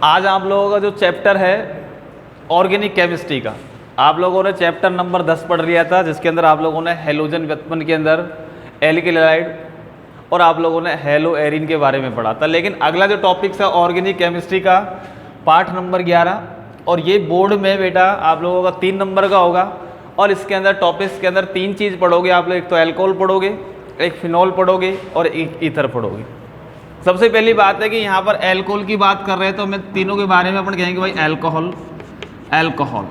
आज आप लोगों का जो चैप्टर है ऑर्गेनिक केमिस्ट्री का, आप लोगों ने चैप्टर नंबर 10 पढ़ लिया था, जिसके अंदर आप लोगों ने हैलोजन व्युत्पन्न के अंदर एल्किल हैलाइड और आप लोगों ने हेलो एरिन के बारे में पढ़ा था। लेकिन अगला जो टॉपिक है ऑर्गेनिक केमिस्ट्री का पार्ट नंबर 11, और ये बोर्ड में बेटा आप लोगों का 3 नंबर का होगा। और इसके अंदर टॉपिक्स के अंदर 3 चीज़ पढ़ोगे आप लोग, एक तो एल्कोहल पढ़ोगे, एक फिनॉल पढ़ोगे और एक ईथर पढ़ोगे। सबसे पहली बात है कि यहाँ पर एल्कोहल की बात कर रहे हैं तो मैं तीनों के बारे में अपन कहेंगे भाई एल्कोहल, एल्कोहल।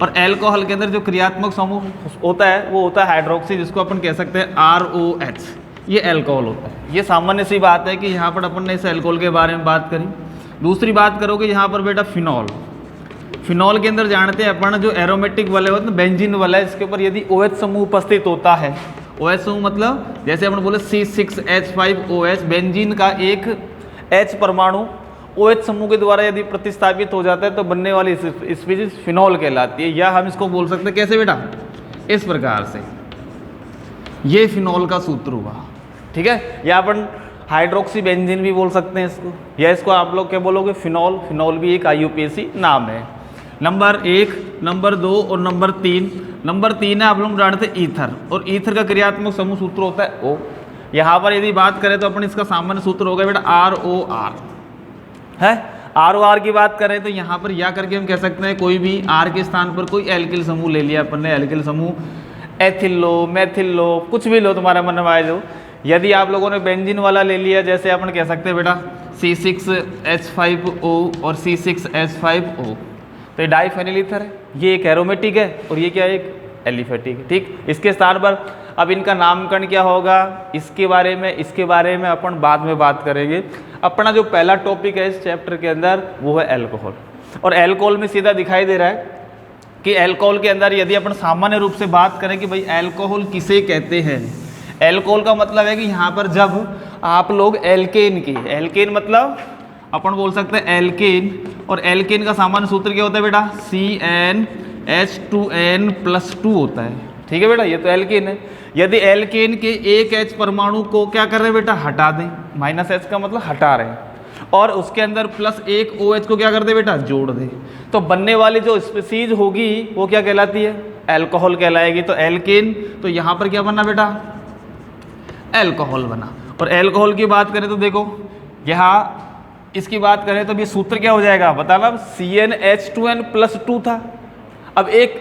और एल्कोहल के अंदर जो क्रियात्मक समूह होता है वो होता है हाइड्रोक्सी, जिसको अपन कह सकते हैं ROH, ये एल्कोहल होता है। ये सामान्य सी बात है कि यहाँ पर अपन ने इस एल्कोहल के बारे में बात करी। दूसरी बात करोगे यहाँ पर बेटा फिनॉल। फिनॉल के अंदर जानते हैं अपन जो एरोमेटिक वाले होते हैं, बेंजीन वाला है, इसके ऊपर यदि OH समूह उपस्थित होता है, OH समूह मतलब जैसे अपन बोले C6H5OH, बेंजीन का एक H परमाणु OH समूह के द्वारा यदि प्रतिस्थापित हो जाता है तो बनने वाली स्पीशीज फिनॉल कहलाती है। या हम इसको बोल सकते हैं कैसे बेटा, इस प्रकार से, ये फिनॉल का सूत्र हुआ, ठीक है। या अपन हाइड्रोक्सी बेंजीन भी बोल सकते हैं इसको, या इसको आप लोग क्या बोलोगे, फिनॉल। फिनॉल भी एक IUPAC नाम है। नंबर 1, नंबर 2 और नंबर 3। नंबर 3 है आप लोग जानते हैं ईथर, और ईथर का क्रियात्मक समूह सूत्र होता है O। यहाँ पर यदि बात करें तो अपन इसका सामान्य सूत्र होगा बेटा ROR है। ROR की बात करें तो यहाँ पर या करके हम कह सकते हैं कोई भी R के स्थान पर कोई एल्किल समूह ले लिया अपन ने, एल्किल समूह एथिल लो, मैथिल लो, कुछ भी लो तुम्हारा मन में आए जो। यदि आप लोगों ने बेंजीन वाला ले लिया, जैसे अपन कह सकते हैं बेटा C6H5O और C6H5O, तो ये डाइफेनिल ईथर है, ये एक एरोमेटिक है और ये क्या है, एक एलिफेटिक है, ठीक। इसके स्थान पर अब इनका नामकरण क्या होगा, इसके बारे में अपन बाद में बात करेंगे। अपना जो पहला टॉपिक है इस चैप्टर के अंदर वो है एल्कोहल। और एल्कोहल में सीधा दिखाई दे रहा है कि एल्कोहल के अंदर यदि अपन सामान्य रूप से बात करें कि भाई एल्कोहल किसे कहते हैं, एल्कोहल का मतलब है कि यहाँ पर जब आप लोग एल्केन की, एल्केन मतलब अपन बोल सकते हैं एल्केन, और एल्केन का सामान्य सूत्र क्या होता है बेटा, CnH2n+2 होता है, ठीक है बेटा। ये तो एल्केन है। यदि एल्केन के एक H परमाणु को क्या कर रहे हैं बेटा, हटा दें, -H का मतलब हटा रहे हैं, और उसके अंदर +1 OH को क्या कर दे बेटा, जोड़ दे, तो बनने वाली जो स्पीशीज होगी वो क्या कहलाती है, एल्कोहल कहलाएगी। तो एल्केन, तो यहाँ पर क्या बना बेटा, एल्कोहल बना। और एल्कोहल की बात करें तो देखो यहाँ इसकी बात करें तो ये सूत्र क्या हो जाएगा बताना, CnH2n+2 था, अब एक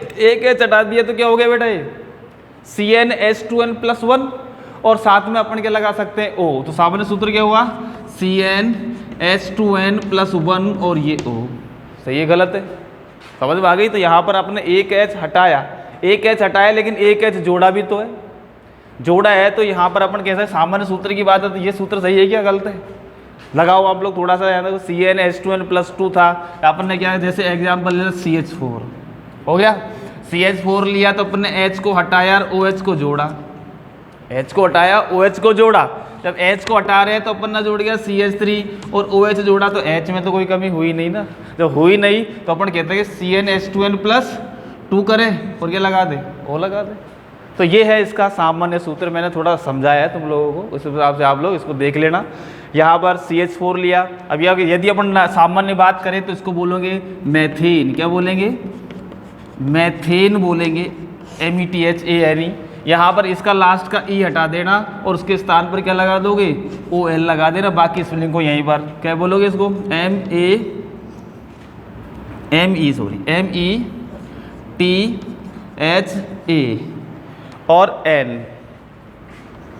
H हटा दिया तो क्या हो गया बेटा, ये CnH2n+1, और साथ में अपन क्या लगा सकते हैं O, तो सामान्य सूत्र क्या हुआ, CnH2n+1 और ये O। सही है गलत है, समझ में आ गई। तो यहाँ पर आपने एक H हटाया, लेकिन एक H जोड़ा भी तो है, जोड़ा है, तो यहाँ पर अपन कैसा सामान्य सूत्र की बात है, तो ये सूत्र सही है क्या गलत है, लगाओ आप लोग थोड़ा सा। यहाँ CnH2n+2 था, अपन ने क्या जैसे एग्जाम्पल लिया CH4 हो गया, CH4 लिया तो अपन ने H को हटाया और OH को जोड़ा, H को हटाया OH को जोड़ा, जब H को हटा रहे हैं तो अपन ने जोड़ गया CH3 और OH जोड़ा, तो H में तो कोई कमी हुई नहीं ना, जब हुई नहीं तो अपन कहते हैं कि CnH2n+2 करें और क्या लगा दे, O लगा दे। तो ये है इसका सामान्य सूत्र, मैंने थोड़ा समझाया है तुम लोगों को, उस हिसाब से आप लोग इसको देख लेना। यहाँ पर CH4 लिया, अब यदि अपन सामान्य बात करें तो इसको बोलेंगे मैथेन, क्या बोलेंगे, मैथेन बोलेंगे, METHANE। यहाँ पर इसका लास्ट का E हटा देना और उसके स्थान पर क्या लगा दोगे, OL लगा देना, बाकी स्पेलिंग को यहीं पर क्या बोलोगे, इसको METHA और N,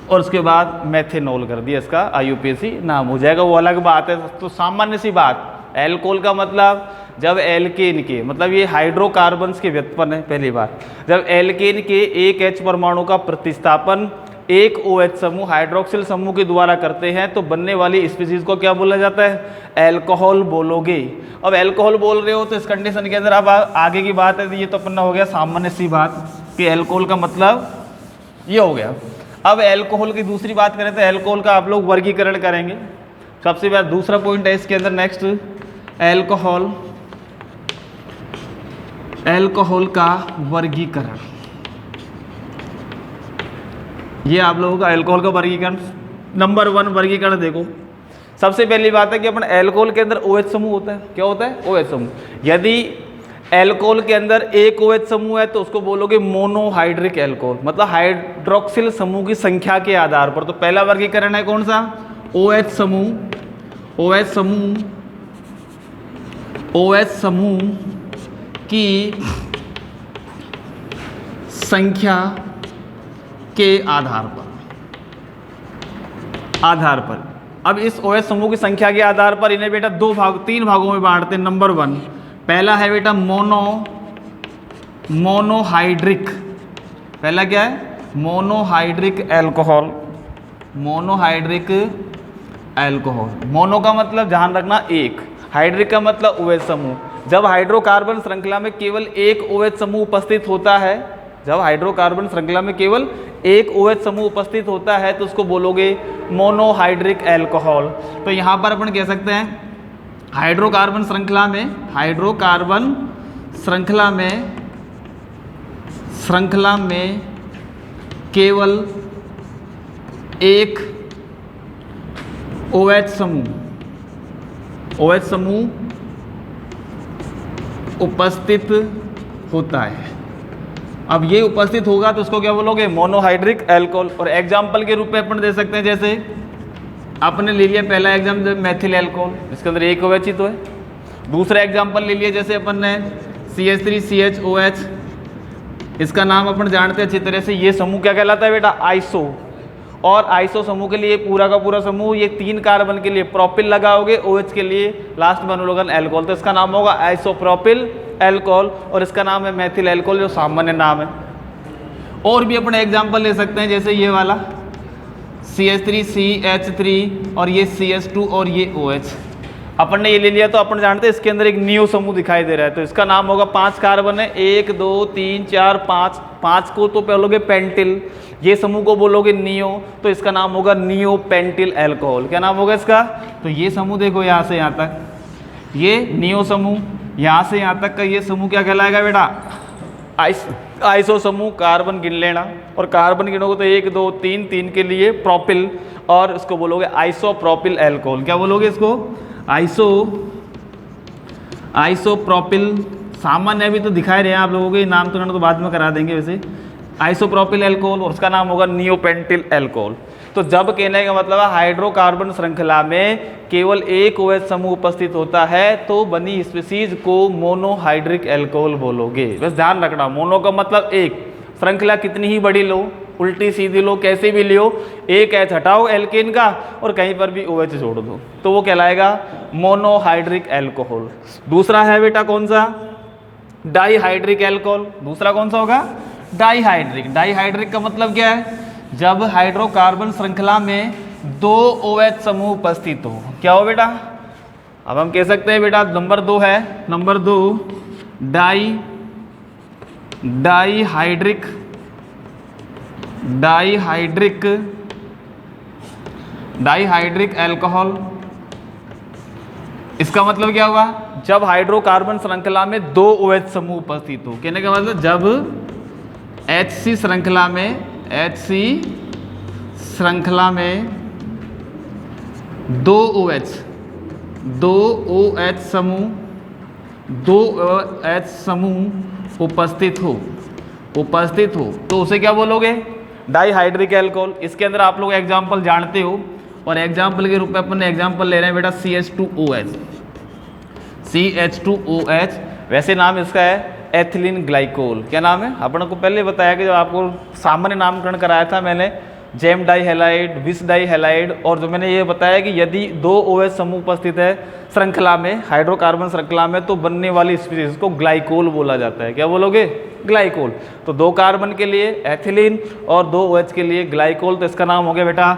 और उसके बाद मैथेनॉल कर दिया, इसका IUPAC नाम हो जाएगा, वो अलग बात है। तो सामान्य सी बात, एल्कोहल का मतलब जब एल्केन के, मतलब ये हाइड्रोकार्बन्स के व्युत्पन्न है, पहली बात, जब एल्केन के एक H परमाणु का प्रतिस्थापन एक OH समूह हाइड्रोक्सिल समूह के द्वारा करते हैं तो बनने वाली स्पीशीज को क्या बोला जाता है, एल्कोहल बोलोगे। अब एल्कोहल बोल रहे हो तो इस कंडीशन के अंदर अब आगे की बात है, ये तो अपना हो गया सामान्य सी बात कि एल्कोहल का मतलब ये हो गया। अब एल्कोहल की दूसरी बात करें तो एल्कोहल का आप लोग वर्गीकरण करेंगे। सबसे पहले दूसरा पॉइंट है इसके अंदर, नेक्स्ट एल्कोहल का वर्गीकरण। ये आप लोगों का एल्कोहल का वर्गीकरण, नंबर 1 वर्गीकरण देखो, सबसे पहली बात है कि अपन एल्कोहल के अंदर OH समूह होता है। क्या होता है? OH समूह। यदि एल्कोहल के अंदर एक OH समूह है तो उसको बोलोगे मोनोहाइड्रिक एल्कोहल, मतलब हाइड्रोक्सिल समूह की संख्या के आधार पर। तो पहला वर्गीकरण है कौन सा? OH समूह। OH समूह, OH समूह की संख्या के आधार पर। अब इस OH समूह की संख्या के आधार पर इन्हें बेटा तीन भागों में बांटते हैं। नंबर 1 पहला है बेटा मोनोहाइड्रिक। पहला क्या है? Monohydric alcohol. Monohydric alcohol. Mono का मतलब ध्यान रखना एक, हाइड्रिक का मतलब OH समूह। जब हाइड्रोकार्बन श्रृंखला में केवल एक OH समूह उपस्थित होता है, जब हाइड्रोकार्बन श्रृंखला में केवल एक OH समूह उपस्थित होता है तो उसको बोलोगे मोनोहाइड्रिक एल्कोहल। तो यहाँ पर अपन कह सकते हैं हाइड्रोकार्बन श्रृंखला में केवल एक OH समूह उपस्थित होता है। अब ये उपस्थित होगा तो उसको क्या बोलोगे? Monohydric alcohol. और एग्जाम्पल के रूप में अपन दे सकते हैं, जैसे आपने ले लिया पहला एग्जाम्पल मेथिल एल्कोहल, इसके अंदर एक OH ही तो है। दूसरा एग्जाम्पल ले लिया जैसे अपन ने CH3CHOH, इसका नाम अपन जानते हैं अच्छी तरह से। ये समूह क्या कहलाता है बेटा? आइसो। और आइसो समूह के लिए पूरा का पूरा समूह, ये 3 कार्बन के लिए प्रोपिल लगाओगे, OH के लिए लास्ट में बनोगे एल्कोहल, तो इसका नाम होगा आइसोप्रोपिल एल्कोहल। और इसका नाम है मेथिल एल्कोहल, जो सामान्य नाम है। और भी अपने एग्जाम्पल ले सकते हैं, जैसे ये वाला CH3CH3 और ये CH2 और ये OH अपन ने ये ले लिया। तो अपन जानते हैं इसके अंदर एक नियो समूह दिखाई दे रहा है, तो इसका नाम होगा 5 कार्बन है, 1 2 3 4 5 को तो बोलोगे पेंटिल, ये समूह को बोलोगे नियो, तो इसका नाम होगा नियो पेंटिल एल्कोहल। क्या नाम होगा इसका? तो ये समूह देखो यहाँ से यहाँ तक, ये नियो समूह, यहाँ से यहाँ तक का ये समूह क्या कहलाएगा बेटा? आइसो समूह। कार्बन गिन लेना, और कार्बन गिनोगे तो 1 2 3 के लिए प्रोपिल, और इसको बोलोगे आइसोप्रोपिल एल्कोहल। क्या बोलोगे इसको? आइसोप्रोपिल। सामान्य अभी तो दिखाई रहे हैं आप लोगों को, नामकरण तो बाद में करा देंगे वैसे। आइसोप्रोपिल एल्कोहल, और उसका नाम होगा नियोपेंटिल एल्कोहल। तो जब कहने का मतलब है हाइड्रोकार्बन श्रृंखला में केवल एक OH समूह उपस्थित होता है तो बनी स्पीसीज को मोनोहाइड्रिक एल्कोहल बोलोगे। बस ध्यान रखना, मोनो का मतलब एक, श्रृंखला कितनी ही बड़ी लो, उल्टी सीधी लो, कैसे भी लियो, एक H हटाओ एल्केन का और कहीं पर भी OH जोड़ दो तो वो कहलाएगा मोनोहाइड्रिक एल्कोहल। दूसरा है बेटा कौन सा? Dihydric alcohol. दूसरा कौन सा होगा? डाईहाइड्रिक। डाईहाइड्रिक का मतलब क्या है? जब हाइड्रोकार्बन श्रृंखला में 2 OH समूह उपस्थित हो। क्या हो बेटा? अब हम कह सकते हैं बेटा नंबर 2 है, नंबर 2 डाईहाइड्रिक एल्कोहल। इसका मतलब क्या हुआ? जब हाइड्रोकार्बन श्रृंखला में 2 OH समूह उपस्थित हो। कहने का मतलब जब HC श्रृंखला में 2 OH समूह उपस्थित हो तो उसे क्या बोलोगे? Dihydric alcohol. इसके अंदर आप लोग एग्जाम्पल जानते हो, और एग्जाम्पल के रूप में अपन एग्जाम्पल ले रहे हैं बेटा CH2OH। वैसे नाम इसका है एथिलीन ग्लाइकोल। क्या नाम है? अपन को पहले बताया कि जब आपको सामान्य नामकरण कराया था मैंने, जेम डाईहेलाइड, विस डाईहेलाइड, और जो मैंने ये बताया कि यदि 2 OH समूह उपस्थित है श्रृंखला में, हाइड्रोकार्बन श्रृंखला में, तो बनने वाली स्पीसीज को ग्लाइकोल बोला जाता है। क्या बोलोगे? ग्लाइकोल। तो 2 कार्बन के लिए एथिलीन और 2 OH के लिए ग्लाइकोल, तो इसका नाम हो गया बेटा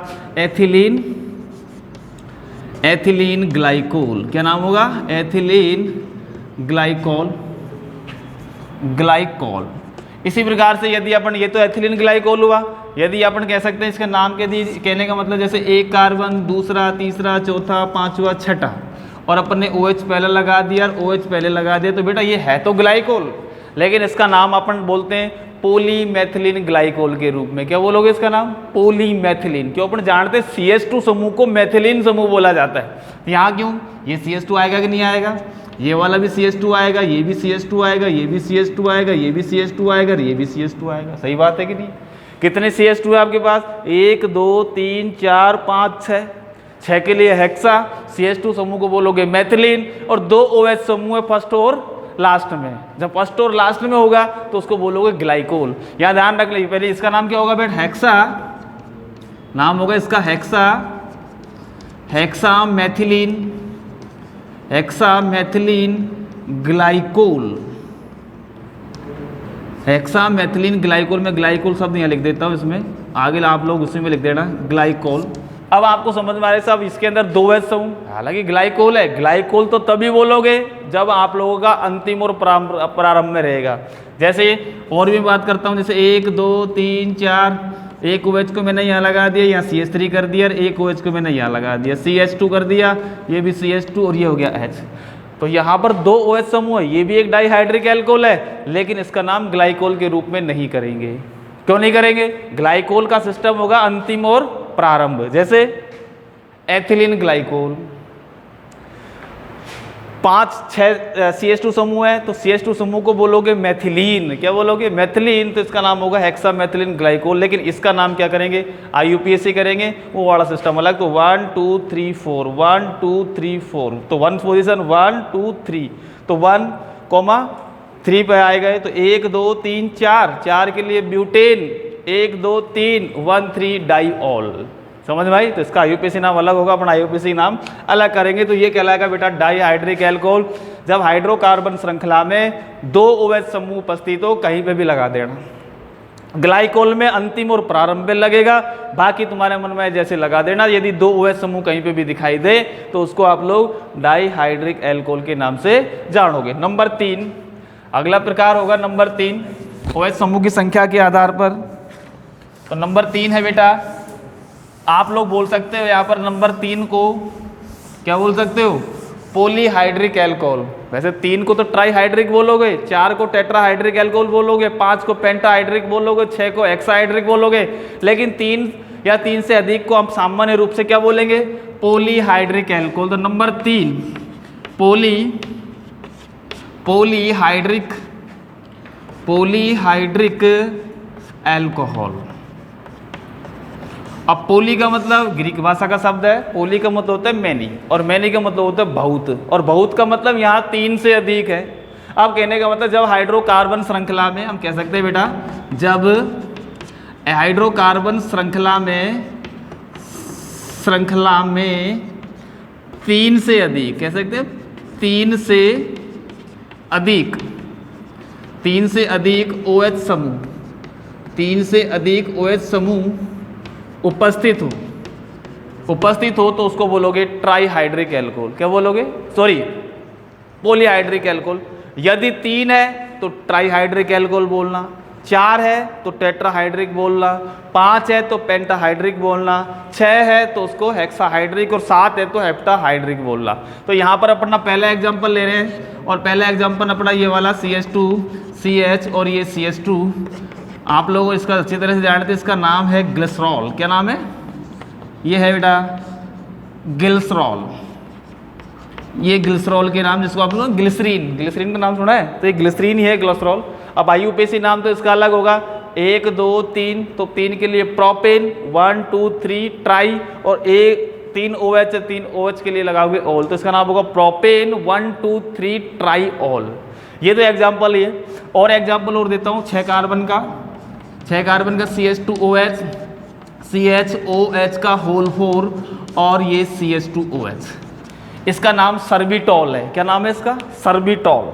एथिलीन ग्लाइकोल। क्या नाम होगा? Ethylene glycol. इसी प्रकार से यदि अपन, ये तो एथिलीन ग्लाइकोल हुआ, यदि अपन कह सकते हैं इसके नाम के दी कहने का मतलब जैसे 1 कार्बन, दूसरा, तीसरा, चौथा, 5वां, 6ठा, और अपन ने OH पहले लगा दिया और OH पहले लगा दिया, तो बेटा ये है तो ग्लाइकोल, लेकिन इसका नाम अपन बोलते हैं पॉलीमेथिलीन ग्लाइकोल के रूप में। क्या बोलोगे इसका नाम? पॉलीमेथिलीन। क्यों? अपन जानते हैं CH2 समूह को मेथिलीन समूह बोला जाता है। यहाँ क्यों? ये CH2 आएगा कि नहीं आएगा? ये वाला भी CH2 आएगा, ये भी CH2 आएगा, ये भी CH2 आएगा, ये भी CH2 आएगा, ये भी CH2 आएगा। सही बात है कि नहीं? कितने CH2 है आपके पास? 1 2 3 4 5 6। 6 के लिए हेक्सा, CH2 समूह को बोलोगे मेथिलीन, और 2 OH समूह है फर्स्ट और लास्ट में। जब फर्स्ट और लास्ट में होगा तो उसको बोलोगे ग्लाइकोल। यहाँ ध्यान रख लीजिए, पहले इसका नाम क्या होगा बेटा? हेक्सा। नाम होगा इसका hexa, hexa methylene, hexa methylene glycol. Hexa methylene glycol में ग्लाइकोल शब्द यहाँ लिख देता हूँ, इसमें आगे आप लोग उसी में लिख देना ग्लाइकोल। अब आपको समझ में आ रहा है साहब, इसके अंदर 2 OH समूह, हालांकि ग्लाइकोल है। ग्लाइकोल तो तभी बोलोगे जब आप लोगों का अंतिम और प्रारंभ में रहेगा। जैसे और भी बात करता हूँ, जैसे 1 2 3 4, एक OH को मैंने यहाँ लगा दिया, यहाँ CH3 कर दिया, और एक OH को मैंने यहाँ लगा दिया, CH2 कर दिया, ये भी CH2 और ये हो गया H। तो यहाँ पर 2 OH समूह है, ये भी एक डाइहाइड्रिक एल्कोहल है, लेकिन इसका नाम ग्लाइकोल के रूप में नहीं करेंगे। क्यों नहीं करेंगे? ग्लाइकोल का सिस्टम होगा अंतिम और प्रारंभ। जैसे एथिलीन ग्लाइकोल, 5 6 CH2 समूह है, तो CH2 समूह को बोलोगे मेथिलीन। क्या बोलोगे? मेथिलीन। तो इसका नाम होगा हेक्सा मेथिलीन ग्लाइकोल, लेकिन इसका नाम क्या करेंगे? IUPAC करेंगे, वो वाला सिस्टम अलग। तो 1 2 3 4, 1 2 3 4, तो 1 पोजिशन 1 2 3, तो 1 3 पे आए गए, तो 1 2 3 4, 4 के लिए ब्यूटेन, 1 2 3 1 3 डाइऑल। समझ में आई? तो इसका IUPAC नाम अलग होगा, अपन IUPAC नाम अलग करेंगे। तो ये कहलाएगा बेटा डाइहाइड्रिक एल्कोहल। जब हाइड्रोकार्बन श्रृंखला में 2 OH समूह उपस्थित हो, कहीं पे भी लगा देना। ग्लाइकोल में अंतिम और प्रारंभ में लगेगा, बाकी तुम्हारे मन में जैसे लगा देना। यदि 2 OH समूह कहीं पे भी दिखाई दे तो उसको आप लोग डाइहाइड्रिक एल्कोहल के नाम से जानोगे। नंबर 3, अगला प्रकार होगा नंबर 3 OH समूह की संख्या के आधार पर। तो नंबर 3 है बेटा, आप लोग बोल सकते हो यहाँ पर नंबर 3 को क्या बोल सकते हो? Polyhydric alcohol. वैसे 3 को तो ट्राईहाइड्रिक बोलोगे, 4 को टेट्राहाइड्रिक एल्कोहल बोलोगे, 5 को पेंटाहाइड्रिक बोलोगे, 6 को हेक्साहाइड्रिक बोलोगे, लेकिन 3 या 3 से अधिक को आप सामान्य रूप से क्या बोलेंगे? Polyhydric alcohol. तो नंबर 3 पॉलीहाइड्रिक एल्कोहल। अब पोली का मतलब ग्रीक भाषा का शब्द है, पोली का मतलब होता है मैनी, और मैनी का मतलब होता है बहुत, और बहुत का मतलब यहाँ 3 से अधिक है। अब कहने का मतलब जब हाइड्रोकार्बन श्रृंखला में, हम कह सकते हैं बेटा, जब हाइड्रोकार्बन श्रृंखला में 3 से अधिक, कह सकते हैं 3 से अधिक OH समूह, 3 से अधिक OH समूह उपस्थित हो तो उसको बोलोगे ट्राईहाइड्रिक एल्कोहल। क्या बोलोगे? Sorry, polyhydric alcohol. यदि 3 है तो ट्राईहाइड्रिक एल्कोहल बोलना, 4 है तो टेट्राहाइड्रिक बोलना, 5 है तो पेंटाहाइड्रिक बोलना, 6 है तो उसको हेक्साहाइड्रिक, और 7 है तो हेप्टाहाइड्रिक बोलना। तो यहाँ पर अपना पहला एग्जाम्पल ले रहे हैं, और पहला एग्जाम्पल अपना ये वाला CH2 CH और ये CH2, आप लोग इसका अच्छी तरह से जानते हैं, इसका नाम है ग्लिसरॉल। क्या नाम है? ये है बेटा ग्लिसरॉल। ये ग्लिसरॉल के नाम, जिसको आप लोग ग्लिसरीन का नाम सुना है, तो ये ग्लिसरीन ही है ग्लिसरॉल। अब IUPAC नाम तो इसका अलग होगा, 1 2 3, तो 3 के लिए प्रोपेन, 1 2 3 ट्राई, और 3 OH है, 3 OH के लिए लगाओगे ऑल, तो इसका नाम होगा प्रोपेन 1 2 3 ट्राईऑल। ये तो एग्जाम्पल ही है। और एग्जाम्पल और देता हूँ 6 कार्बन का CH2OH, CHOH का होल 4, और ये CH2OH। इसका नाम सर्बिटॉल है। क्या नाम है इसका? सर्बिटॉल।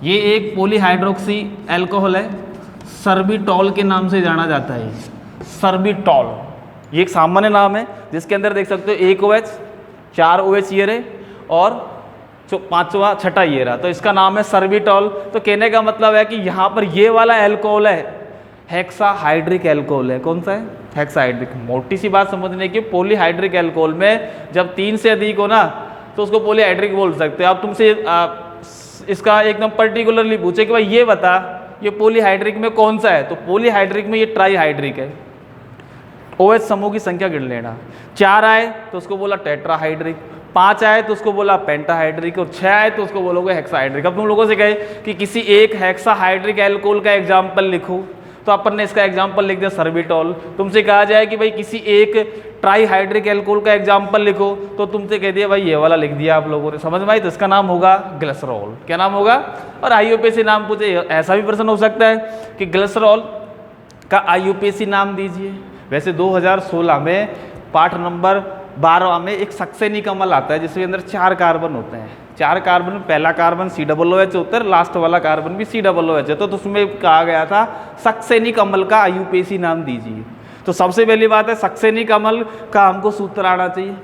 ये एक पॉलीहाइड्रोक्सी एल्कोहल है, सर्बिटॉल के नाम से जाना जाता है। सर्बिटॉल ये एक सामान्य नाम है, जिसके अंदर देख सकते हो 1 OH, 4 OH ये रहे, और 5वां 6ठा ये रहा, तो इसका नाम है सर्बिटॉल। तो कहने का मतलब है कि यहाँ पर ये वाला एल्कोहल है हेक्साहाइड्रिक एल्कोहल है। कौन सा है? हेक्साहाइड्रिक। मोटी सी बात समझने की, पॉलीहाइड्रिक एल्कोहल में जब 3 से अधिक हो ना, तो उसको पॉलीहाइड्रिक बोल सकते हो। अब तुमसे इसका एकदम पर्टिकुलरली पूछे कि भाई ये बता ये पॉलीहाइड्रिक में कौन सा है, तो पॉलीहाइड्रिक में ये ट्राईहाइड्रिक है। OH समूह की संख्या गिन लेना, 4 आए तो उसको बोला टेट्राहाइड्रिक, 5 आए तो उसको बोला पेंटाहाइड्रिक, और 6 आए तो उसको बोलोगे हेक्साहाइड्रिक। अब तुम लोगों से कहे कि किसी एक हेक्साहाइड्रिक एल्कोहल का एग्जाम्पल लिखो, तो अपन ने इसका एग्जाम्पल लिख दिया सर्बिटॉल। तुमसे कहा जाए कि भाई किसी एक ट्राईहाइड्रिक एल्कोहल का एग्जाम्पल लिखो, तो तुमसे कह दिया भाई ये वाला लिख दिया आप लोगों ने, समझ में आई, तो इसका नाम होगा ग्लिसरॉल। क्या नाम होगा? और IUPAC नाम पूछे, ऐसा भी प्रश्न हो सकता है कि ग्लिसरॉल का IUPAC नाम दीजिए। वैसे 2016 में पाठ नंबर 12 में एक सक्सेनिक अम्ल आता है जिसके अंदर 4 कार्बन होते हैं। 4 कार्बन में पहला कार्बन COOH होता है, लास्ट वाला कार्बन भी COOH है, तो उसमें कहा गया था सक्सेनिक अम्ल का IUPAC नाम दीजिए। तो सबसे पहली बात है सक्सेनिक अम्ल का हमको सूत्र आना चाहिए,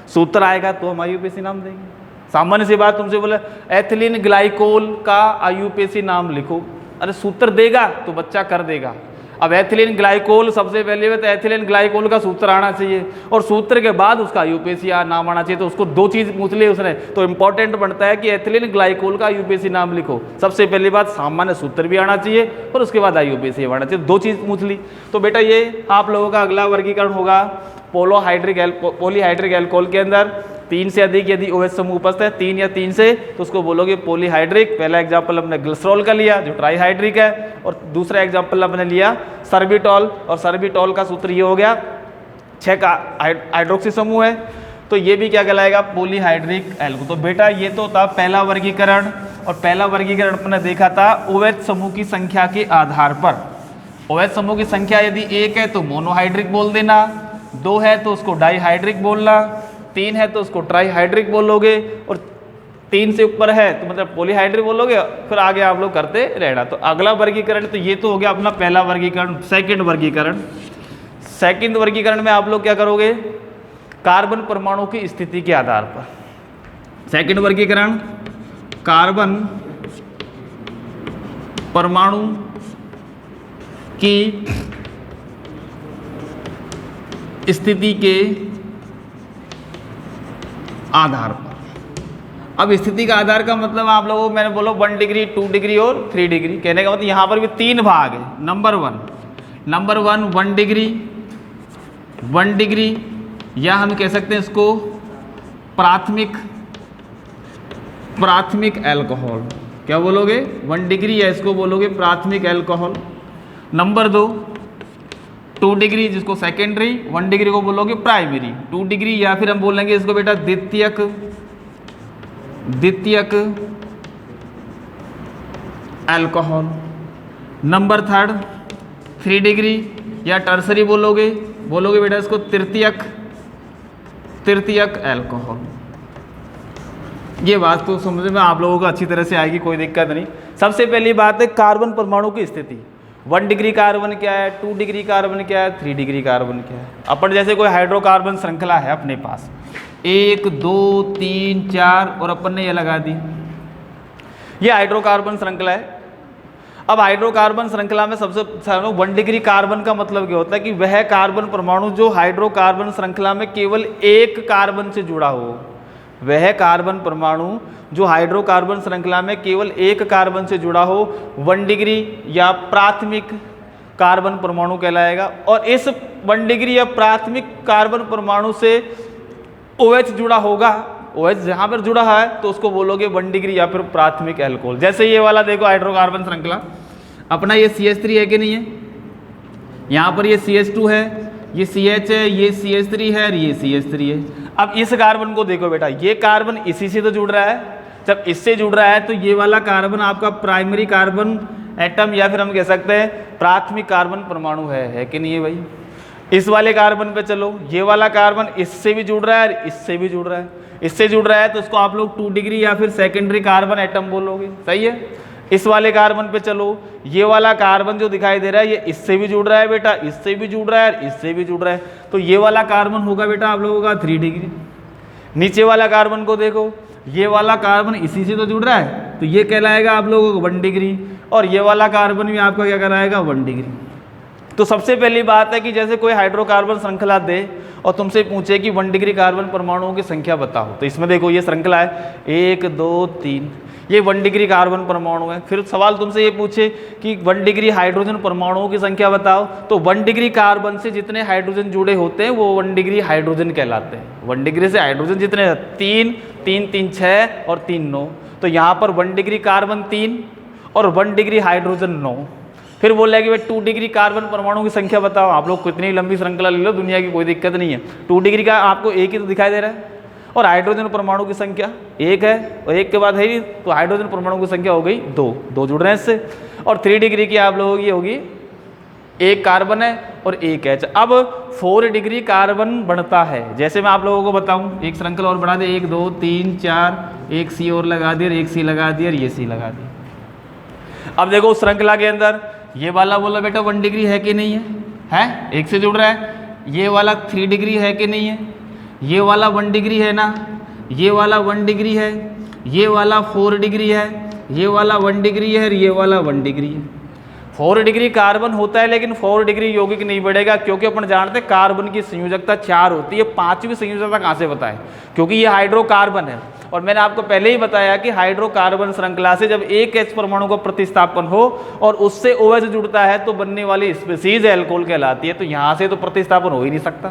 सूत्र आएगा तो हम IUPAC नाम देंगे। सामान्य सी बात तुमसे बोले एथिलीन ग्लाइकोल का IUPAC नाम लिखो, अरे सूत्र देगा तो बच्चा कर देगा। अब एथिलीन ग्लाइकोल सबसे पहले तो एथिलीन ग्लाइकोल का सूत्र आना चाहिए और सूत्र के बाद उसका IUPAC नाम आना चाहिए। तो उसको 2 चीज़ पूछ ली उसने, तो इंपॉर्टेंट बनता है कि एथिलीन ग्लाइकोल का IUPAC नाम लिखो। सबसे पहली बात सामान्य सूत्र भी आना चाहिए और उसके बाद IUPAC आना चाहिए, 2 चीज़ पूछ ली। तो बेटा ये आप लोगों का अगला वर्गीकरण होगा पॉलीहाइड्रिक एल्कोहल के अंदर 3 से अधिक यदि OH समूह उपस्थित है, 3 या 3 से, तो उसको बोलोगे पॉलीहाइड्रिक। पहला एग्जाम्पल हमने ग्लिसरॉल का लिया जो ट्राईहाइड्रिक है, और दूसरा एग्जाम्पल हमने लिया सर्बिटॉल, और सर्बिटॉल का सूत्र ये हो गया 6 का हाइड्रोक्सी समूह है, तो ये भी क्या कहलाएगा पॉलीहाइड्रिक एल्कोहल। तो बेटा ये तो था पहला वर्गीकरण, और पहला वर्गीकरण अपने देखा था OH समूह की संख्या के आधार पर। OH समूह की संख्या यदि 1 है तो मोनोहाइड्रिक बोल देना, 2 है तो उसको डाईहाइड्रिक बोलना, 3 है तो उसको ट्राईहाइड्रिक बोलोगे, और 3 से ऊपर है तो मतलब पॉलीहाइड्रिक बोलोगे, फिर आगे आप लोग करते रहना। तो अगला वर्गीकरण तो ये तो हो गया अपना पहला वर्गीकरण। सेकंड वर्गीकरण में आप लोग क्या करोगे, कार्बन परमाणु की स्थिति के आधार पर। सेकंड वर्गीकरण कार्बन परमाणु की स्थिति के आधार पर। अब स्थिति का आधार का मतलब आप लोगों को मैंने बोला 1 डिग्री 2 डिग्री और 3 डिग्री, कहने का मतलब यहाँ पर भी 3 भाग है। नंबर वन 1 डिग्री, या हम कह सकते हैं इसको प्राथमिक अल्कोहल। क्या बोलोगे? 1 डिग्री, या इसको बोलोगे प्राथमिक अल्कोहल। नंबर 2 डिग्री जिसको सेकेंडरी, 1 डिग्री को बोलोगे प्राइमरी। 2 डिग्री या फिर हम बोलेंगे इसको बेटा द्वितीयक अल्कोहल। नंबर 3 डिग्री या टर्सरी बोलोगे बेटा इसको तृतीयक अल्कोहल। ये बात तो समझ में आप लोगों को अच्छी तरह से आएगी, कोई दिक्कत नहीं। सबसे पहली बात है कार्बन परमाणु की स्थिति। 1 डिग्री कार्बन क्या है, 2 डिग्री कार्बन क्या है, 3 डिग्री कार्बन क्या है। अपन जैसे कोई हाइड्रोकार्बन श्रृंखला है अपने पास, 1 2 3 4 और अपन ने ये लगा दी, ये हाइड्रोकार्बन श्रृंखला है। अब हाइड्रोकार्बन श्रृंखला में सबसे 1 डिग्री कार्बन का मतलब क्या होता है कि वह कार्बन परमाणु जो हाइड्रोकार्बन श्रृंखला में केवल एक कार्बन से जुड़ा हो, वह कार्बन परमाणु जो हाइड्रोकार्बन श्रृंखला में केवल एक कार्बन से जुड़ा हो 1 डिग्री या प्राथमिक कार्बन परमाणु कहलाएगा। और इस 1 डिग्री या प्राथमिक कार्बन परमाणु से OH जुड़ा होगा, OH जहाँ पर जुड़ा है तो उसको बोलोगे 1 डिग्री या फिर प्राथमिक अल्कोहल। जैसे ये वाला देखो हाइड्रोकार्बन श्रृंखला अपना, ये CH3 है कि नहीं है, यहाँ पर ये CH2 है, ये CH है, ये CH3 है और ये CH3 है। अब इस कार्बन को देखो बेटा, ये कार्बन इसी से तो जुड़ रहा है, जब इससे जुड़ रहा है तो ये वाला कार्बन आपका प्राइमरी कार्बन एटम या फिर हम कह सकते हैं प्राथमिक कार्बन परमाणु है कि नहीं है भाई। इस वाले कार्बन पे चलो, ये वाला कार्बन इससे भी जुड़ रहा है और इससे भी जुड़ रहा है, इससे जुड़ रहा है तो इसको आप लोग 2 डिग्री या फिर सेकेंडरी कार्बन एटम बोलोगे, सही है। इस वाले कार्बन पे चलो, ये वाला कार्बन जो दिखाई दे रहा है ये इससे भी जुड़ रहा है बेटा, इससे भी जुड़ रहा है और इससे भी जुड़ रहा है, तो ये वाला कार्बन होगा बेटा आप लोगों का 3 डिग्री। नीचे वाला कार्बन को देखो, ये वाला कार्बन इसी से तो जुड़ रहा है तो ये कहलाएगा आप लोगों को 1 डिग्री, और ये वाला कार्बन भी आपका क्या कहलाएगा 1 डिग्री। तो सबसे पहली बात है कि जैसे कोई हाइड्रोकार्बन श्रृंखला दे और तुमसे पूछे कि 1 डिग्री कार्बन परमाणुओं की संख्या बताओ, तो इसमें देखो ये श्रृंखला है 1 2 3, ये 1 डिग्री कार्बन परमाणु है। फिर सवाल तुमसे ये पूछे कि 1 डिग्री हाइड्रोजन परमाणुओं की संख्या बताओ, तो 1 डिग्री कार्बन से जितने हाइड्रोजन जुड़े होते हैं वो 1 डिग्री हाइड्रोजन कहलाते हैं। 1 डिग्री से हाइड्रोजन जितने 3 3 3 6 और 3 9, तो यहाँ पर 1 डिग्री कार्बन 3 और 1 डिग्री हाइड्रोजन 9। फिर बोल रहे कि भाई 2 डिग्री कार्बन परमाणु की संख्या बताओ। आप लोग कितनी लंबी श्रृंखला ले लो, दुनिया की कोई दिक्कत नहीं है। 2 डिग्री का आपको एक ही तो दिखाई दे रहा है, और हाइड्रोजन परमाणु की संख्या एक है, और एक के बाद है ही, तो हाइड्रोजन परमाणु की संख्या हो गई 2 जुड़ रहे हैं इससे। और 3 डिग्री की आप लोगों की होगी एक कार्बन है और एक H। अब 4 डिग्री कार्बन बढ़ता है, जैसे मैं आप लोगों को बताऊं, एक श्रृंखला और बढ़ा दे, 1 2 3 4, एक C और लगा दिया, एक C लगा दिया, ये C लगा दिया। अब देखो उस श्रृंखला के अंदर ये वाला बोला बेटा 1 डिग्री है कि नहीं है, एक से जुड़ रहा है। ये वाला 3 डिग्री है कि नहीं है, ये वाला 1 डिग्री है ना, ये वाला 1 डिग्री है, ये वाला 4 डिग्री है, ये वाला 1 डिग्री है, और ये वाला 1 डिग्री है। 4 डिग्री कार्बन होता है, लेकिन 4 डिग्री यौगिक नहीं बढ़ेगा, क्योंकि अपन जानते हैं कार्बन की संयोजकता 4 होती है। 5वीं संयोजकता कहाँ से बताएं, क्योंकि ये हाइड्रोकार्बन है। और मैंने आपको पहले ही बताया कि हाइड्रोकार्बन श्रृंखला से जब एक H परमाणु का प्रतिस्थापन हो और उससे OH जुड़ता है तो बनने वाली स्पीसीज एल्कोहल कहलाती है। तो यहाँ से तो प्रतिस्थापन हो ही नहीं सकता।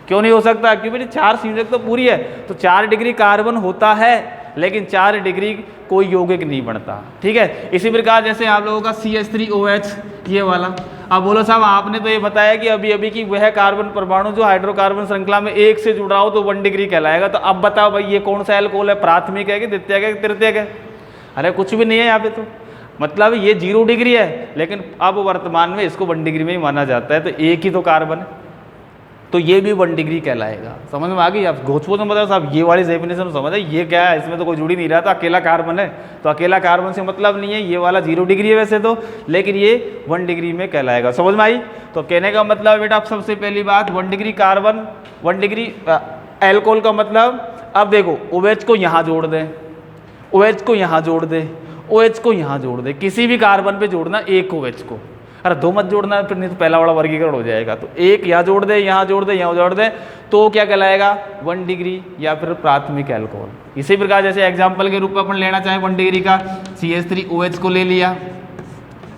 क्यों नहीं हो सकता, क्योंकि 4 संयोजकता पूरी है, तो 4 डिग्री कार्बन होता है, लेकिन 4 डिग्री कोई यौगिक नहीं बनता। ठीक है, इसी प्रकार जैसे आप लोगों का CH3OH ये वाला। अब बोलो साहब आपने तो ये बताया कि अभी अभी की वह कार्बन परमाणु जो हाइड्रोकार्बन श्रृंखला में एक से जुड़ा हो तो 1 डिग्री कहलाएगा। तो अब बताओ भाई ये कौन सा एल्कोहल है, प्राथमिक है कि द्वितीयक है कि तृतीयक है? अरे कुछ भी नहीं है यहाँ पे, तो मतलब ये 0 डिग्री है, लेकिन अब वर्तमान में इसको 1 डिग्री में ही माना जाता है। तो एक ही तो कार्बन है, तो ये भी 1 डिग्री कहलाएगा। समझ में आ गई? आप घोषपोष में बताओ साहब ये वाली डेफिनेशन समझ है, ये क्या है, इसमें तो कोई जुड़ ही नहीं रहा था, अकेला कार्बन है, तो अकेला कार्बन से मतलब नहीं है। ये वाला 0 डिग्री है वैसे तो, लेकिन ये 1 डिग्री में कहलाएगा। समझ में आई? तो कहने का मतलब बेटा, आप सबसे पहली बात 1 डिग्री कार्बन, 1 डिग्री एल्कोहल का मतलब, अब देखो OH को यहाँ जोड़ दें, OH को यहाँ जोड़ दे, OH को यहाँ जोड़ दे, किसी भी कार्बन पे जोड़ना एक OH को, अरे 2 मत जोड़ना, फिर नहीं तो पहला वाला वर्गीकरण हो जाएगा। तो एक यहाँ जोड़ दे, यहाँ जोड़ दे, यहाँ जोड़ दे, तो क्या कहलाएगा 1 डिग्री या फिर प्राथमिक एल्कोहल। इसी प्रकार जैसे एग्जाम्पल के रूप में अपन लेना चाहें 1 डिग्री का CH3OH को ले लिया,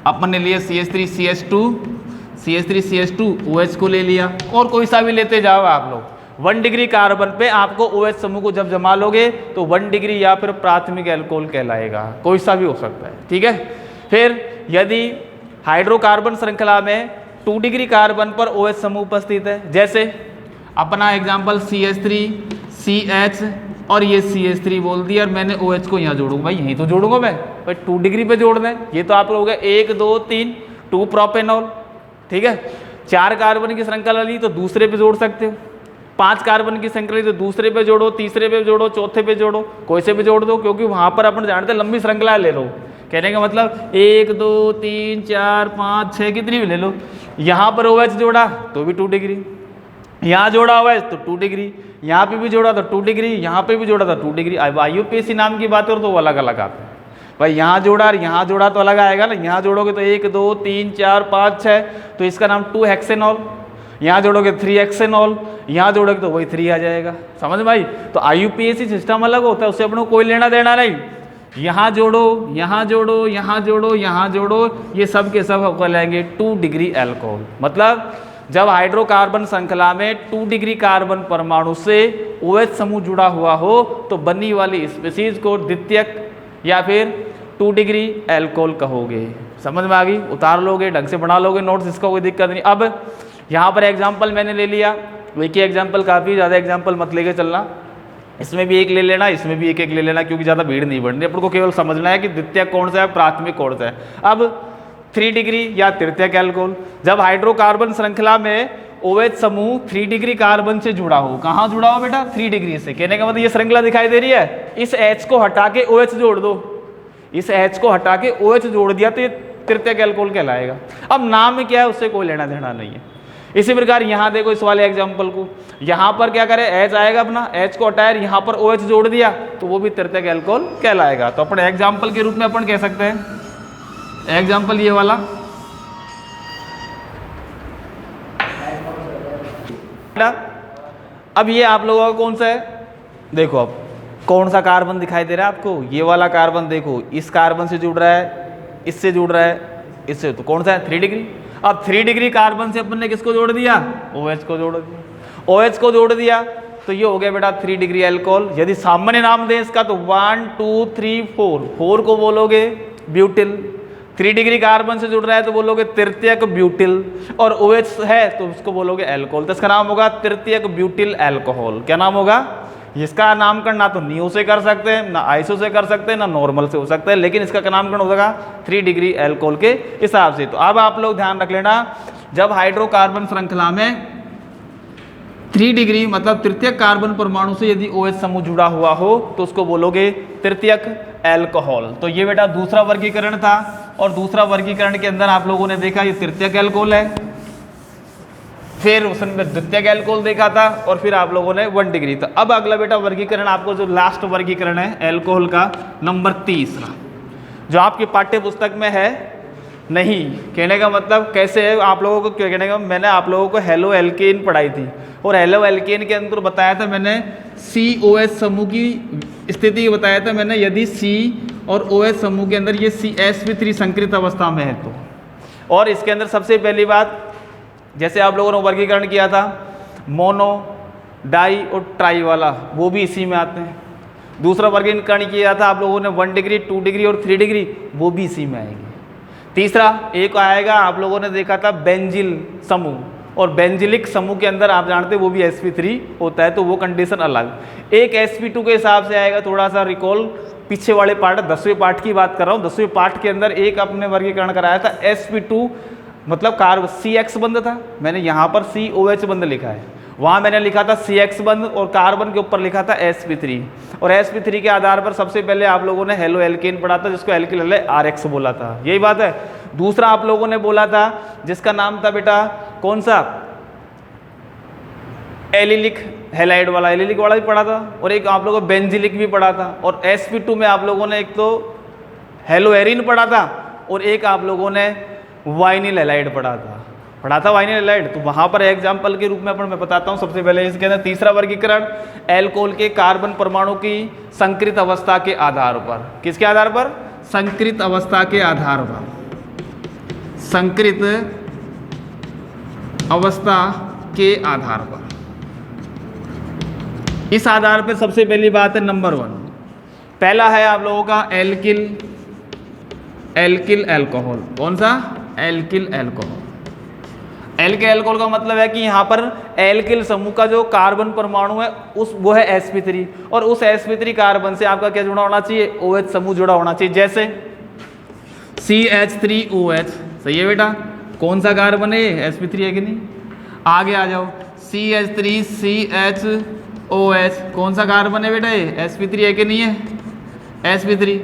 अपन ने लिया CH3CH2OH को ले लिया, और कोई सा भी लेते जाओ आप लोग। 1 डिग्री कार्बन पे आपको OH समूह को जब जमा लोगे तो 1 डिग्री या फिर प्राथमिक एल्कोहल कहलाएगा, कोई सा भी हो सकता है। ठीक है, फिर यदि हाइड्रोकार्बन श्रृंखला में 2 डिग्री कार्बन पर OH समूह उपस्थित है, जैसे अपना एग्जाम्पल CH3CH और ये CH3 बोल दिया, और मैंने OH को यहाँ जोड़ूंगा, भाई यहीं तो जोड़ूंगा मैं, भाई 2 डिग्री पे जोड़ना है। ये तो आप लोग 1 2 3 2 प्रोपेनॉल। ठीक है, 4 कार्बन की श्रृंखला ली तो दूसरे पे जोड़ सकते हो, 5 कार्बन की श्रृंखला ली तो दूसरे पे जोड़ो, तीसरे पे जोड़ो, चौथे पे जोड़ो, कोई से भी जोड़ दो, क्योंकि वहां पर अपन जानते हैं लंबी श्रृंखला ले लो। कहने का मतलब 1 2 3 4 5 6 कितनी भी ले लो। यहाँ पर OH जोड़ा तो भी 2 डिग्री, यहाँ जोड़ा OH तो 2 डिग्री, यहाँ पे भी जोड़ा तो 2 डिग्री, यहाँ पे भी जोड़ा तो 2 डिग्री। अब IUPAC नाम की बात और तो वो अलग अलग आते हैं भाई, यहाँ जोड़ा और यहाँ जोड़ा तो अलग आएगा ना। यहाँ जोड़ोगे तो 1 2 3 4 5 6, तो इसका नाम 2 हेक्सेनॉल। यहाँ जोड़ोगे 3 हेक्सेनॉल, यहाँ जोड़ोगे तो वही 3 आ जाएगा। समझ भाई? तो IUPAC सिस्टम अलग होता है, उससे अपने को कोई लेना देना नहीं। यहाँ जोड़ो, यहाँ जोड़ो, यहाँ जोड़ो, यहाँ जोड़ो, ये सब के सब कहलाएंगे 2 डिग्री एल्कोहल। मतलब जब हाइड्रोकार्बन श्रृंखला में 2 डिग्री कार्बन परमाणु से OH समूह जुड़ा हुआ हो तो बनने वाली स्पीसीज को द्वितीयक या फिर 2 डिग्री एल्कोहल कहोगे। समझ में आ गई? उतार लोगे, ढंग से बना लोगे नोट्स, इसका कोई दिक्कत नहीं। अब यहाँ पर एग्जाम्पल मैंने ले लिया, एक ही एग्जाम्पल, काफ़ी ज़्यादा एग्जाम्पल मत लेके चलना, इसमें भी एक ले लेना, इसमें भी एक एक ले लेना, क्योंकि ज़्यादा भीड़ नहीं बढ़नी। अपन को केवल समझना है कि द्वितीयक कौन सा है, प्राथमिक कौन सा है। अब 3 डिग्री या तृतीयक एल्कोहल, जब हाइड्रोकार्बन श्रृंखला में OH समूह 3 डिग्री कार्बन से जुड़ा हो, कहाँ जुड़ा हो बेटा? 3 डिग्री से। कहने का मतलब ये श्रृंखला दिखाई दे रही है, इस H को हटा के OH जोड़ दो, इस H को हटा के OH जोड़ दिया तो ये तृतीयक एल्कोहल कहलाएगा। अब नाम में क्या है उससे कोई लेना देना नहीं है। इसी प्रकार यहाँ देखो इस वाले एग्जाम्पल को, यहाँ पर क्या करें, H आएगा अपना, H को हटाया, यहाँ पर OH जोड़ दिया तो वो भी तृतीयक एल्कोहल कहलाएगा। तो अपने एग्जाम्पल के रूप में अपन कह सकते हैं, एग्जाम्पल ये वाला, अब ये आप लोगों का कौन सा है? देखो अब कौन सा कार्बन दिखाई दे रहा है आपको? ये वाला कार्बन देखो, इस कार्बन से जुड़ रहा है, इससे जुड़ रहा है, इससे, तो कौन सा है? 3 डिग्री। अब 3 डिग्री कार्बन से अपन ने किसको जोड़ दिया? OH को जोड़ दिया। OH को जोड़ दिया तो ये हो गया बेटा 3 डिग्री अल्कोहल। यदि सामान्य नाम दें इसका तो 1 2 3 4, 4 को बोलोगे ब्यूटिल। 3 डिग्री कार्बन से जुड़ रहा है तो बोलोगे तृतीयक ब्यूटिल, और OH है तो उसको बोलोगे अल्कोहल। तो इसका नाम होगा तृतीयक ब्यूटिल अल्कोहल। क्या नाम होगा? इसका नामकरण ना तो नियो से कर सकते हैं, ना आइसो से कर सकते हैं, ना नॉर्मल से हो सकता है, लेकिन इसका नामकरण होगा 3 डिग्री अल्कोहल के हिसाब से। तो अब आप लोग ध्यान रख लेना, जब हाइड्रोकार्बन श्रृंखला में 3 डिग्री मतलब तृतीयक कार्बन परमाणु से यदि OH समूह जुड़ा हुआ हो तो उसको बोलोगे तृतीयक अल्कोहल। तो ये बेटा दूसरा वर्गीकरण था, और दूसरा वर्गीकरण के अंदर आप लोगों ने देखा ये तृतीयक अल्कोहल है, फिर उसमें द्वितीयक अल्कोहल देखा था, और फिर आप लोगों ने 1 डिग्री। तो अब अगला बेटा वर्गीकरण आपको जो लास्ट वर्गीकरण है अल्कोहल का नंबर 3, जो आपकी पाठ्य पुस्तक में है नहीं। कहने का मतलब कैसे है आप लोगों को, क्यों कहने का, मैंने आप लोगों को हेलो एल्केन पढ़ाई थी, और हेलो एल्केन के अंदर बताया था मैंने COH समूह की स्थिति बताया था मैंने, यदि C और OH समूह के अंदर ये sp3 संकृत अवस्था में है तो। और इसके अंदर सबसे पहली बात, जैसे आप लोगों ने वर्गीकरण किया था मोनो, डाई और ट्राई वाला, वो भी इसी में आते हैं। दूसरा वर्गीकरण किया था आप लोगों ने 1 डिग्री 2 डिग्री और 3 डिग्री, वो भी इसी में आएगी। तीसरा एक आएगा आप लोगों ने देखा था बेंजिल समूह, और बेंजिलिक समूह के अंदर आप जानते हैं वो भी sp3 होता है, तो वो कंडीशन अलग। एक sp2 के हिसाब से आएगा, थोड़ा सा रिकॉल पीछे वाले पार्ट 10वें पार्ट की बात कर रहा हूँ। 10वें पार्ट के अंदर एक अपने वर्गीकरण कराया था sp2 मतलब कार्बन CX बंद था, मैंने यहाँ पर COH बंद लिखा है, वहाँ मैंने लिखा था CX बंद, और कार्बन के ऊपर लिखा था sp3। और sp3 के आधार पर सबसे पहले आप लोगों ने हेलो एल्केन पढ़ा था, जिसको एल्किल RX बोला था, यही बात है। दूसरा आप लोगों ने बोला था जिसका नाम था बेटा कौन सा, एलिलिक हेलाइड वाला, एलिलिक वाला भी पढ़ा था, और एक आप लोगों को बेंजिलिक भी पढ़ा था। और sp2 में आप लोगों ने एक तो हेलो एरिन पढ़ा था, और एक आप लोगों ने वाइनिल हेलाइड पढ़ा था वाइनिल हेलाइड। तो वहाँ पर एग्जाम्पल के रूप में मैं बताता हूँ। सबसे पहले इसके अंदर तीसरा वर्गीकरण एल्कोहल के कार्बन परमाणु की संकृत अवस्था के आधार पर, किसके आधार पर? संकृत अवस्था के आधार पर, संकृत अवस्था के आधार पर। इस आधार पर सबसे पहली बात है नंबर 1, पहला है आप लोगों का एल्किल अल्कोहल। कौन सा? Alkyl alcohol. एल्किल अल्कोहल का मतलब है कि यहाँ पर एल्किल समूह का जो कार्बन परमाणु है वो है sp3, और उस sp3 कार्बन से आपका क्या जुड़ा होना चाहिए? OH समूह जुड़ा होना चाहिए, जैसे CH3OH। सही है बेटा, कौन सा कार्बन है? sp3 है कि नहीं? आगे आ जाओ, CH3CHOH, कौन सा कार्बन है बेटा? ये sp3 है कि नहीं है? sp3।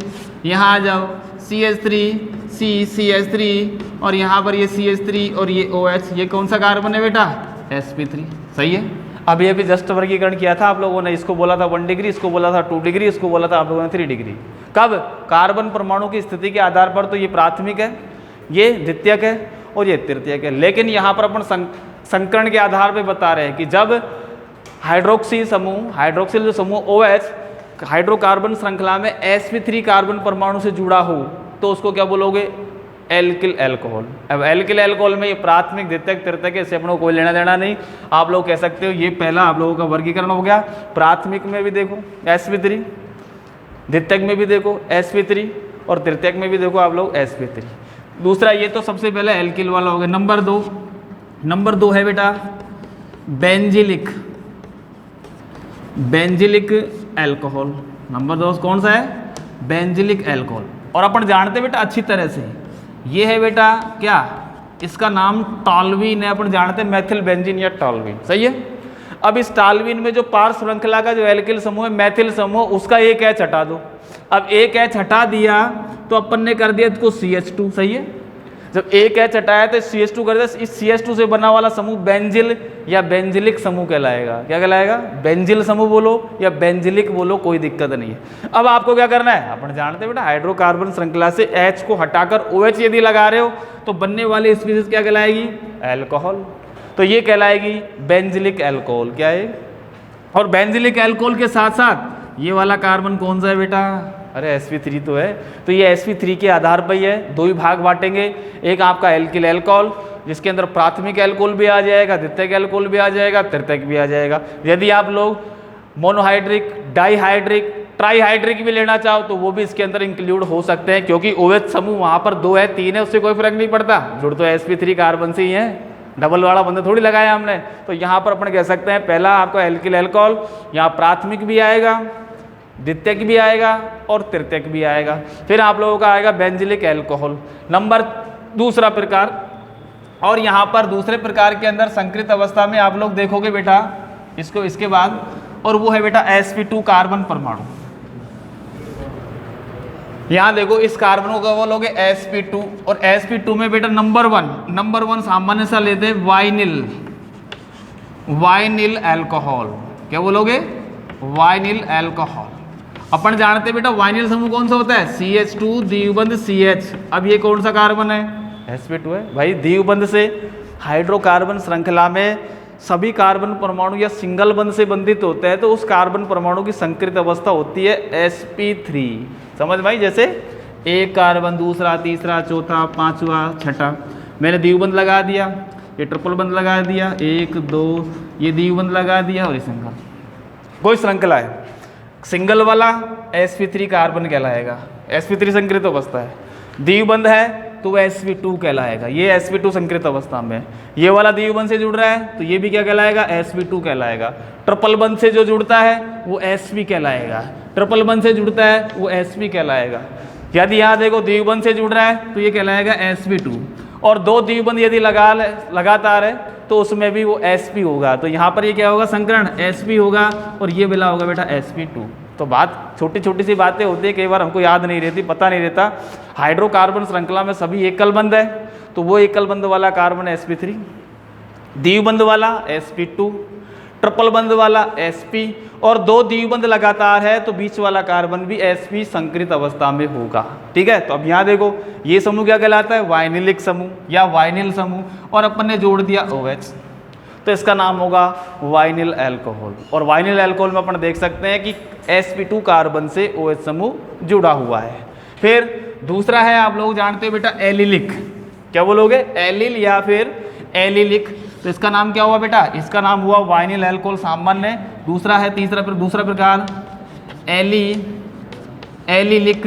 यहाँ आ जाओ, CH3CH3, और यहाँ पर ये CH3 और ये OH, ये कौन सा कार्बन है बेटा? sp3। सही है। अब ये भी जस्ट वर्गीकरण किया था आप लोगों ने, इसको बोला था 1 डिग्री, इसको बोला था 2 डिग्री, इसको बोला था आप लोगों ने 3 डिग्री। कब? कार्बन परमाणु की स्थिति के आधार पर। तो ये प्राथमिक है, ये द्वितीयक है, और ये तृतीयक है। लेकिन यहाँ पर अपन संकरण के आधार पर बता रहे हैं कि जब हाइड्रोक्सिल जो समूह OH हाइड्रोकार्बन श्रृंखला में sp3 कार्बन परमाणु से जुड़ा हो तो उसको क्या बोलोगे? Alkyl alcohol. अब एल्किल अल्कोहल में ये प्राथमिक द्वितीयक तृतीयक इससे अपनों को कोई लेना देना नहीं। आप लोग कह सकते हो ये पहला आप लोगों का वर्गीकरण हो गया। प्राथमिक में भी देखो sp3, द्वितीयक में भी देखो sp3, और तृतीयक में भी देखो आप लोग sp3। दूसरा ये तो सबसे पहले एल्किल वाला हो गया। नंबर 2 है बेटा बेंजिलिक अल्कोहल। नंबर 2 कौन सा है? Benzylic alcohol. और अपन जानते बेटा अच्छी तरह से, ये है बेटा क्या, इसका नाम टॉल्वीन है। अपन जानते हैं मैथिल बेंजीन या टॉल्वीन। सही है। अब इस टॉल्वीन में जो पार्श्व श्रृंखला का जो एल्किल समूह है मैथिल समूह, उसका एक H हटा दो। अब एक H हटा दिया तो अपन ने कर दिया इसको CH2। सही है। जब एक H हटाया तो CH2 कर दिया। इस CH2 से बना वाला समूह बेंजिल या बेंजिलिक समूह कहलाएगा। क्या कहलाएगा? बेंजिल समूह बोलो या बेंजिलिक बोलो, कोई दिक्कत नहीं है। अब आपको क्या करना है? अपन जानते हैं बेटा हाइड्रोकार्बन श्रृंखला से H को हटाकर OH यदि लगा रहे हो तो बनने वाली स्पीसीज क्या कहलाएगी? अल्कोहल। तो ये कहलाएगी बेंजिलिक अल्कोहल। क्या है? और बेंजिलिक अल्कोहल के साथ साथ ये वाला कार्बन कौन सा है बेटा? अरे sp3 तो है। तो ये sp3 के आधार पर ही है, दो ही भाग बांटेंगे। एक आपका एल्किल एल्कोहल जिसके अंदर प्राथमिक एल्कोहल भी आ जाएगा, द्वितीयक एल्कोहल भी आ जाएगा, तृतीयक भी आ जाएगा। यदि आप लोग मोनोहाइड्रिक, डाईहाइड्रिक, ट्राईहाइड्रिक भी लेना चाहो तो वो भी इसके अंदर इंक्लूड हो सकते हैं, क्योंकि OH समूह वहाँ पर 2 है 3 है, उससे कोई फर्क नहीं पड़ता, जुड़ तो sp3 कार्बन से ही है, डबल वाला बंद थोड़ी लगाया हमने। तो यहाँ पर अपन कह सकते हैं पहला आपका एल्किल एल्कोहल, यहाँ प्राथमिक भी आएगा, द्वितीयक भी आएगा और तृतीयक भी आएगा। फिर आप लोगों का आएगा बेंजिलिक एल्कोहल, नंबर दूसरा प्रकार। और यहाँ पर दूसरे प्रकार के अंदर संकृत अवस्था में आप लोग देखोगे बेटा इसको, इसके बाद, और वो है बेटा sp2 कार्बन परमाणु। यहाँ देखो इस कार्बन को क्या बोलोगे? sp2। और sp2 में बेटा नंबर वन सामान्य सा लेते हैं वाइनिल एल्कोहल। क्या बोलोगे? Vinyl alcohol. अपन जानते हैं बेटा वाइनिल समूह कौन सा होता है? CH2 द्विबंध CH। अब ये कौन सा कार्बन है? sp2 है भाई। द्विबंध से हाइड्रोकार्बन श्रृंखला में सभी कार्बन परमाणु या सिंगल बंध से बंधित होते हैं, तो उस कार्बन परमाणु की संकृत अवस्था होती है sp3। समझ भाई? जैसे एक कार्बन, दूसरा, तीसरा, चौथा, पांचवा, छठा, मैंने द्विबंध लगा दिया, ये ट्रिपल बंध लगा दिया, 1 2, ये द्विबंध लगा दिया, और ये सिंगल, कोई श्रृंखला है, सिंगल वाला sp3 कार्बन कहलाएगा, sp3 संकृत अवस्था है। द्विबंध है तो वह sp2 कहलाएगा, ये sp2 संकृत अवस्था में। ये वाला द्विबंध से जुड़ रहा है तो ये भी क्या कहलाएगा? sp2 कहलाएगा। ट्रिपल बंध से जो जुड़ता है वो sp कहलाएगा, ट्रिपल बंध से जुड़ता है वो sp कहलाएगा। यदि यहाँ देखो द्विबंध से जुड़ रहा है तो ये कहलाएगा sp2, और दो द्विबंध यदि लगातार है तो उसमें भी वो sp होगा। तो यहाँ पर ये क्या होगा? संकरण sp होगा, और ये मिला होगा बेटा sp2। तो बात छोटी छोटी सी बातें होती है, कई बार हमको याद नहीं रहती, पता नहीं रहता। हाइड्रोकार्बन श्रृंखला में सभी एकल बंध है, तो वो एकल बंध वाला कार्बन sp3, द्विबंध वाला sp2, ट्रिपल बंध वाला sp, और दो द्विबंध लगातार है तो बीच वाला कार्बन भी sp संकृत अवस्था में होगा। ठीक है? तो अब यहाँ देखो ये समूह क्या कहलाता है? वाइनिलिक समूह या वाइनिल समूह, और अपन ने जोड़ दिया OH, तो इसका नाम होगा वाइनिल एल्कोहल। और वाइनिल एल्कोहल में अपन देख सकते हैं कि sp2 कार्बन से OH समूह जुड़ा हुआ है। फिर दूसरा है, आप लोग जानते हो बेटा एलिलिक। क्या बोलोगे? एलिल या फिर एलिलिक। तो इसका नाम क्या हुआ बेटा? इसका नाम हुआ वाइनिल एल्कोहल सामान्य। दूसरा है दूसरा प्रकार एलिलिक